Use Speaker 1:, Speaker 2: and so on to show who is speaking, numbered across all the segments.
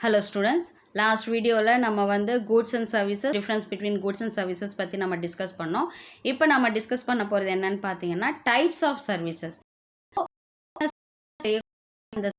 Speaker 1: Hello students, last video la நம்ம வந்து goods and services difference between goods and services பத்தி நம்ம discuss பண்ணோம். இப்போ நம்ம டிஸ்கஸ் பண்ண போறது என்னன்னு பாத்தீங்கன்னா types of services. இந்த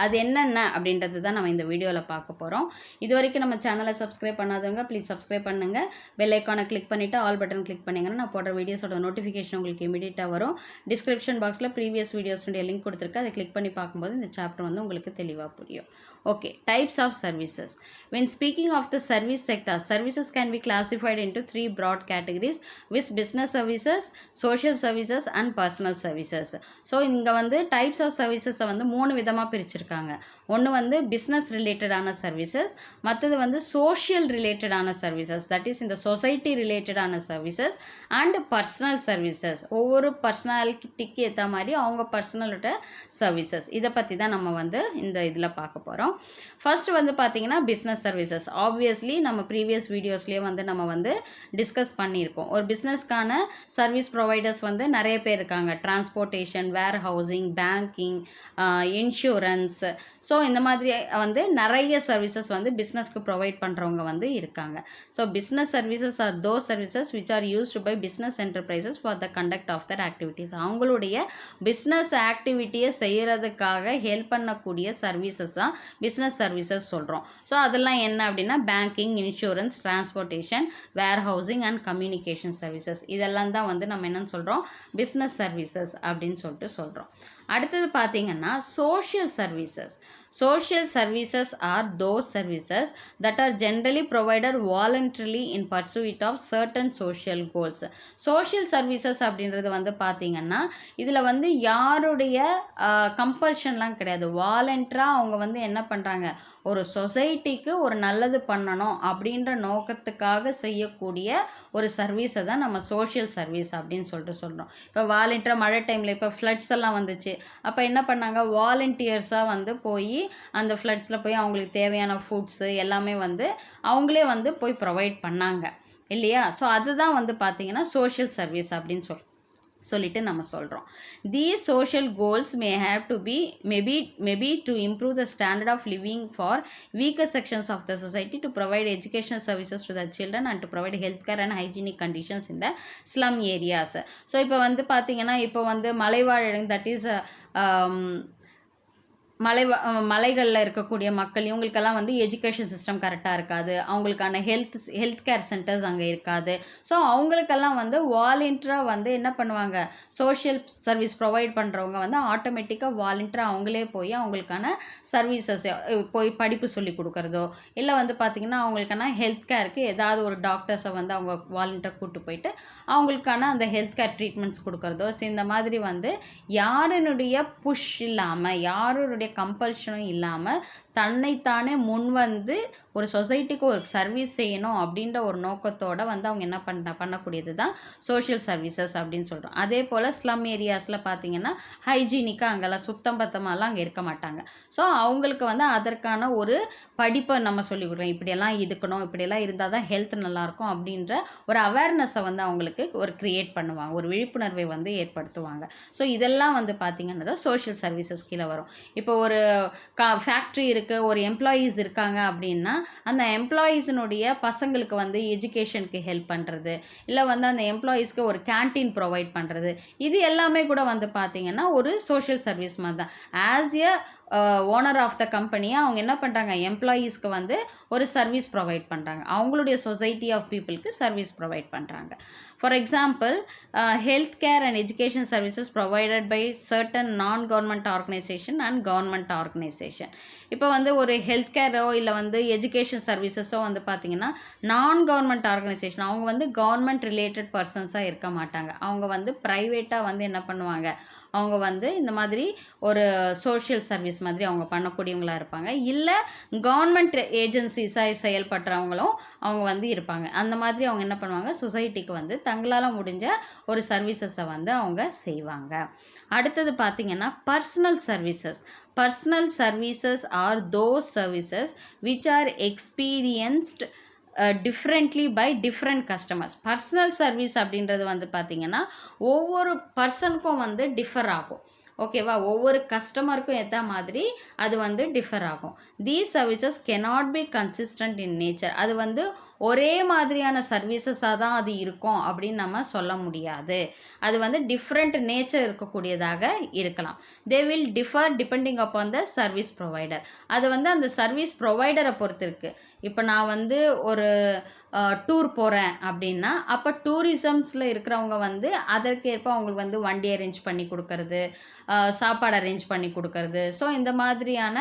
Speaker 1: அது என்னென்ன அப்படின்றது தான் நம்ம இந்த வீடியோவில் பார்க்க போகிறோம். இது வரைக்கும் நம்ம சேனலை சப்ஸ்கிரைப் பண்ணாதவங்க ப்ளீஸ் சப்ஸ்கிரைப் பண்ணுங்கள். பெல் ஐக்கானை கிளிக் பண்ணிவிட்டு ஆல் பட்டன் கிளிக் பண்ணிங்கன்னா நான் போடுற வீடியோஸோட நோட்டிஃபிகேஷன் உங்களுக்கு இமீடியட்டாக வரும். டிஸ்கிரிப்ஷன் பாக்ஸில் ப்ரீவியஸ் வீடியோஸுடைய லிங்க் கொடுத்துருக்கு, அதை கிளிக் பண்ணி பார்க்கும்போது இந்த சாப்டர் வந்து உங்களுக்கு தெளிவாக புரியும். Okay, types of services. When speaking of the service sector, services can be classified into three broad categories, with business services, social services and personal services. So இங்கே வந்து டைப்ஸ் ஆஃப் சர்வீசஸை வந்து 3 விதமாக பிரிச்சிருக்காங்க. ஒன்று வந்து பிஸ்னஸ் ரிலேட்டடான சர்வீசஸ், மற்றது வந்து சோஷியல் ரிலேட்டடான சர்வீசஸ், தட் இஸ் இந்த சொசைட்டி ரிலேட்டடான சர்வீசஸ் அண்ட் பர்சனல் சர்வீசஸ். ஒவ்வொரு பர்சனாலிட்டிக்கு ஏற்ற மாதிரி அவங்க பர்சனலோட சர்வீசஸ், இதை பற்றி தான் நம்ம வந்து இந்த இதில் பார்க்க போகிறோம். ஃபர்ஸ்ட் வந்து பார்த்தீங்கன்னா பிஸ்னஸ் சர்வீசஸ். ஆப்வியஸ்லி நம்ம ப்ரீவியஸ் வீடியோஸ்லேயே வந்து நம்ம வந்து டிஸ்கஸ் பண்ணியிருக்கோம். ஒரு பிஸ்னஸ்க்கான சர்வீஸ் ப்ரொவைடர்ஸ் வந்து நிறைய பேர் இருக்காங்க. டிரான்ஸ்போர்ட்டேஷன், வேர் ஹவுசிங், பேங்கிங், இன்சூரன்ஸ். ஸோ இந்த மாதிரி வந்து நிறைய சர்வீசஸ் வந்து பிஸ்னஸ்க்கு ப்ரொவைட் பண்ணுறவங்க வந்து இருக்காங்க. So business services are those services which are used by business enterprises for the conduct of their activities. அவங்களுடைய பிஸ்னஸ் ஆக்டிவிட்டியை செய்கிறதுக்காக ஹெல்ப் பண்ணக்கூடிய சர்வீசஸ் தான் பிஸ்னஸ் சர்வீசஸ் சொல்கிறோம். ஸோ அதெல்லாம் என்ன அப்படின்னா banking, insurance, transportation, warehousing and communication services. இதெல்லாம் தான் வந்து நம்ம என்னன்னு சொல்கிறோம், பிஸ்னஸ் சர்வீசஸ் அப்படின்னு சொல்லிட்டு சொல்கிறோம். அடுத்தது பார்த்தீங்கன்னா social services. Social services are those services that are generally provided voluntarily in pursuit of certain social goals. Social services அப்படின்றது வந்து பார்த்தீங்கன்னா இதில் வந்து யாருடைய கம்பல்ஷன்லாம் கிடையாது. வாலண்டராக அவங்க வந்து என்ன பண்ணுறாங்க, ஒரு சொசைட்டிக்கு ஒரு நல்லது பண்ணணும் அப்படின்ற நோக்கத்துக்காக செய்யக்கூடிய ஒரு சர்வீஸை தான் நம்ம சோஷியல் சர்வீஸ் அப்படின்னு சொல்லிட்டு சொல்கிறோம். இப்போ வாலண்டராக மழை டைமில் இப்போ ஃப்ளட்ஸ் எல்லாம் வந்துச்சு, அப்போ என்ன பண்ணாங்க, வாலண்டியர்ஸாக வந்து போய் அந்த ஃப்ளட்ஸில் போய் அவங்களுக்கு தேவையான ஃபுட்ஸு எல்லாமே வந்து அவங்களே வந்து போய் ப்ரொவைட் பண்ணாங்க இல்லையா. ஸோ அதுதான் வந்து பார்த்தீங்கன்னா சோஷியல் சர்வீஸ் அப்படின்னு சொல்லிட்டு நம்ம சொல்கிறோம். These social goals may have to be maybe to improve the standard of living for weaker sections of the society, to provide educational services to the children and to provide healthcare and hygienic conditions in the slum areas. So இப்போ வந்து பார்த்தீங்கன்னா இப்போ வந்து மலைவாழ் that is மலைகளில் இருக்கக்கூடிய மக்கள், இவங்களுக்கெல்லாம் வந்து எஜுகேஷன் சிஸ்டம் கரெக்டாக இருக்காது, அவங்களுக்கான ஹெல்த் கேர் சென்டர்ஸ் அங்கே இருக்காது. ஸோ அவங்களுக்கெல்லாம் வந்து வாலண்டியராக வந்து என்ன பண்ணுவாங்க, சோஷியல் சர்வீஸ் ப்ரொவைட் பண்ணுறவங்க வந்து ஆட்டோமேட்டிக்காக வாலண்டியராக அவங்களே போய் அவங்களுக்கான சர்வீசஸ் போய் படிப்பு சொல்லி கொடுக்குறதோ, இல்லை வந்து பார்த்திங்கன்னா அவங்களுக்கான ஹெல்த் கேருக்கு ஏதாவது ஒரு டாக்டர்ஸை வந்து அவங்க வாலண்டியராக கூப்பிட்டு போயிட்டு அவங்களுக்கான அந்த ஹெல்த் கேர் ட்ரீட்மெண்ட்ஸ் கொடுக்குறதோ. ஸோ இந்த மாதிரி வந்து யாருனுடைய புஷ் இல்லாமல், யாருடைய கம்பல்ஷனும் இல்லாமல் தன்னைத்தானே முன் வந்து ஒரு சொசைட்டிக்கு ஒரு சர்வீஸ் செய்யணும் அப்படின்ற ஒரு நோக்கத்தோடு வந்து அவங்க என்ன பண்ணக்கூடியது தான் சோஷியல் சர்வீசஸ் அப்படின்னு சொல்கிறோம். அதே போல் ஸ்லம் ஏரியாஸில் பார்த்தீங்கன்னா ஹைஜீனிக்காக அங்கெல்லாம் சுத்தம் பத்தமாலாம் அங்கே இருக்க மாட்டாங்க. ஸோ அவங்களுக்கு வந்து அதற்கான ஒரு படிப்பை நம்ம சொல்லிக் கொடுக்குறோம். இப்படியெல்லாம் இருக்கணும், இப்படியெல்லாம் இருந்தால் தான் ஹெல்த் நல்லாயிருக்கும் அப்படின்ற ஒரு அவேர்னஸை வந்து அவங்களுக்கு ஒரு க்ரியேட் பண்ணுவாங்க, ஒரு விழிப்புணர்வை வந்து ஏற்படுத்துவாங்க. ஸோ இதெல்லாம் வந்து பார்த்திங்கன்னா தான் சோஷியல் சர்வீசஸ் கீழே வரும். இப்போ ஒரு ஃபேக்ட்ரி இருக்குது, ஒரு எம்ப்ளாயீஸ் இருக்காங்க அப்படின்னா அந்த எம்ப்ளாயீஸினுடைய பசங்களுக்கு வந்து எஜுகேஷனுக்கு ஹெல்ப் பண்ணுறது, இல்லை வந்து அந்த எம்ப்ளாயீஸ்க்கு ஒரு கேன்டீன் ப்ரொவைட் பண்ணுறது, இது எல்லாமே கூட வந்து பார்த்திங்கன்னா ஒரு சோஷியல் சர்வீஸ் மாதிரி தான். As a owner of the கம்பெனியாக அவங்க என்ன பண்ணுறாங்க, எம்ப்ளாயீஸ்க்கு வந்து ஒரு சர்வீஸ் ப்ரொவைட் பண்ணுறாங்க, அவங்களுடைய சொசைட்டி ஆஃப் பீப்புளுக்கு சர்வீஸ் ப்ரொவைட் பண்ணுறாங்க. For example, health care and education services provided by certain non government organisation and government organisation. இப்போ வந்து ஒரு ஹெல்த் கேரோ இல்லை வந்து எஜுகேஷன் சர்வீசஸோ வந்து பார்த்திங்கன்னா நான் கவர்மெண்ட் ஆர்கனைசேஷன், அவங்க வந்து கவர்மெண்ட் ரிலேட்டட் பர்சன்ஸாக இருக்க மாட்டாங்க. அவங்க வந்து ப்ரைவேட்டாக வந்து என்ன பண்ணுவாங்க, அவங்க வந்து இந்த மாதிரி ஒரு சோஷியல் சர்வீஸ் மாதிரி அவங்க பண்ணக்கூடியவங்களாக இருப்பாங்க. இல்லை கவர்மெண்ட் ஏஜென்சிஸாக செயல்படுறவங்களும் அவங்க வந்து இருப்பாங்க. அந்த மாதிரி அவங்க என்ன பண்ணுவாங்க, சொசைட்டிக்கு வந்து தங்களால் முடிஞ்ச ஒரு சர்வீசஸை வந்து அவங்க செய்வாங்க. அடுத்தது பார்த்திங்கன்னா personal services. Personal services are those services which are experienced differently by different customers. Personal service அப்படின்றது வந்து பார்த்திங்கன்னா ஒவ்வொரு பர்சனுக்கும் வந்து டிஃபர் ஆகும். ஓகேவா? ஒவ்வொரு கஸ்டமருக்கும் ஏற்ற மாதிரி அது வந்து டிஃபர் ஆகும். These services cannot be consistent in nature. அது வந்து ஒரே மாதிரியான சர்வீசஸாக தான் அது இருக்கும் அப்படின்னு நம்ம சொல்ல முடியாது. அது வந்து டிஃப்ரெண்ட் நேச்சர் இருக்கக்கூடியதாக இருக்கலாம். They will differ depending upon the service provider. அது வந்து அந்த சர்வீஸ் ப்ரொவைடரை பொறுத்து இருக்குது. இப்போ நான் வந்து ஒரு டூர் போகிறேன் அப்படின்னா, அப்போ டூரிசம்ஸில் இருக்கிறவங்க வந்து அதற்கேற்ப அவங்களுக்கு வந்து வண்டி அரேஞ்ச் பண்ணி கொடுக்கறது, சாப்பாடு அரேஞ்ச் பண்ணி கொடுக்கறது. ஸோ இந்த மாதிரியான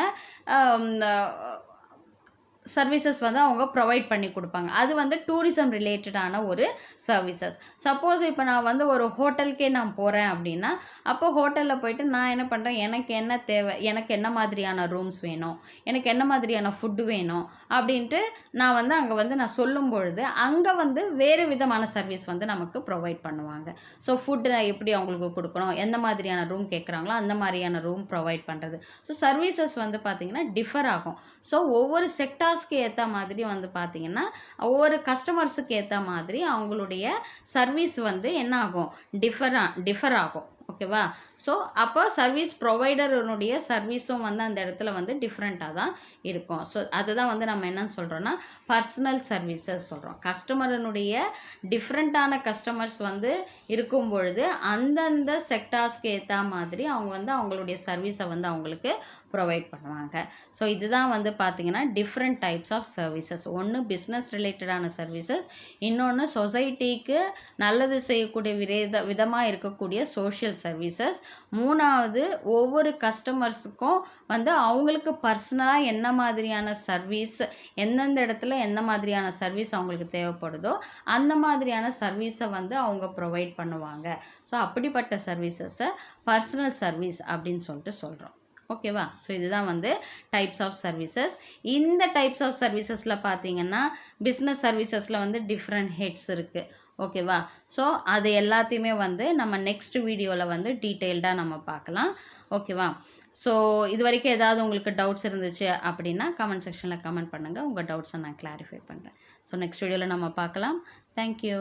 Speaker 1: சர்வீசஸ் வந்து அவங்க ப்ரொவைட் பண்ணி கொடுப்பாங்க. அது வந்து டூரிசம் ரிலேட்டடான ஒரு சர்வீசஸ். சப்போஸ் இப்போ நான் வந்து ஒரு ஹோட்டலுக்கே நான் போகிறேன் அப்படின்னா, அப்போ ஹோட்டலில் போயிட்டு நான் என்ன பண்ணுறேன், எனக்கு என்ன தேவை, எனக்கு என்ன மாதிரியான ரூம்ஸ் வேணும், எனக்கு என்ன மாதிரியான ஃபுட்டு வேணும் அப்படின்ட்டு நான் வந்து அங்கே வந்து நான் சொல்லும் பொழுது அங்கே வந்து வேறு விதமான சர்வீஸ் வந்து நமக்கு ப்ரொவைட் பண்ணுவாங்க. ஸோ ஃபுட்டு எப்படி அவங்களுக்கு கொடுக்கணும், எந்த மாதிரியான ரூம் கேட்குறாங்களோ அந்த மாதிரியான ரூம் ப்ரொவைட் பண்ணுறது. ஸோ சர்வீசஸ் வந்து பார்த்திங்கன்னா டிஃபர் ஆகும். ஸோ ஒவ்வொரு செக்டார்ஸ்க்கு ஏற்ற மாதிரி வந்து பார்த்திங்கன்னா ஒவ்வொரு கஸ்டமர்ஸுக்கு ஏற்ற மாதிரி அவங்களுடைய சர்வீஸ் வந்து என்ன ஆகும், டிஃபர் ஆகும். ஓகேவா? ஸோ அப்போ சர்வீஸ் ப்ரொவைடருடைய சர்வீஸும் வந்து அந்த இடத்துல வந்து டிஃப்ரெண்ட்டாக தான் இருக்கும். ஸோ அதுதான் வந்து நம்ம என்னன்னு சொல்கிறோன்னா பர்சனல் சர்வீசஸ் சொல்கிறோம். கஸ்டமரனுடைய டிஃப்ரெண்ட்டான கஸ்டமர்ஸ் வந்து இருக்கும் பொழுது அந்தந்த செக்டார்ஸ்க்கு ஏற்ற மாதிரி அவங்க வந்து அவங்களுடைய சர்வீஸை வந்து அவங்களுக்கு ப்ரொவைட் பண்ணுவாங்க. ஸோ இதுதான் வந்து பார்த்திங்கன்னா டிஃப்ரெண்ட் டைப்ஸ் ஆஃப் சர்வீசஸ். ஒன்று பிஸ்னஸ் ரிலேட்டடான சர்வீசஸ், இன்னொன்று சொசைட்டிக்கு நல்லது செய்யக்கூடிய விதமாக இருக்கக்கூடிய சோஷியல் சர்வீசஸ், மூணாவது ஒவ்வொரு கஸ்டமர்ஸுக்கும் வந்து அவங்களுக்கு பர்சனலாக என்ன மாதிரியான சர்வீஸ், எந்தெந்த இடத்துல என்ன மாதிரியான சர்வீஸ் அவங்களுக்கு தேவைப்படுதோ அந்த மாதிரியான சர்வீஸை வந்து அவங்க ப்ரொவைட் பண்ணுவாங்க. ஸோ அப்படிப்பட்ட சர்வீசஸை பர்சனல் சர்வீஸ் அப்படின்னு சொல்லிட்டு சொல்கிறோம். ஓகேவா? ஸோ இதுதான் வந்து டைப்ஸ் ஆஃப் சர்வீசஸ். இந்த டைப்ஸ் ஆஃப் சர்வீசஸில் பார்த்தீங்கன்னா பிஸ்னஸ் சர்வீசஸில் வந்து டிஃப்ரெண்ட் ஹெட்ஸ் இருக்குது. ஓகேவா? ஸோ அது எல்லாத்தையுமே வந்து நம்ம நெக்ஸ்ட் வீடியோவில் வந்து டீட்டெயில்டாக நம்ம பார்க்கலாம். ஓகேவா? ஸோ இது வரைக்கும் ஏதாவது உங்களுக்கு டவுட்ஸ் இருந்துச்சு அப்படின்னா கமெண்ட் செக்ஷனில் கமெண்ட் பண்ணுங்கள். உங்கள் டவுட்ஸை நான் கிளாரிஃபை பண்ணுறேன். ஸோ நெக்ஸ்ட் வீடியோவில் நம்ம பார்க்கலாம். தேங்க்யூ.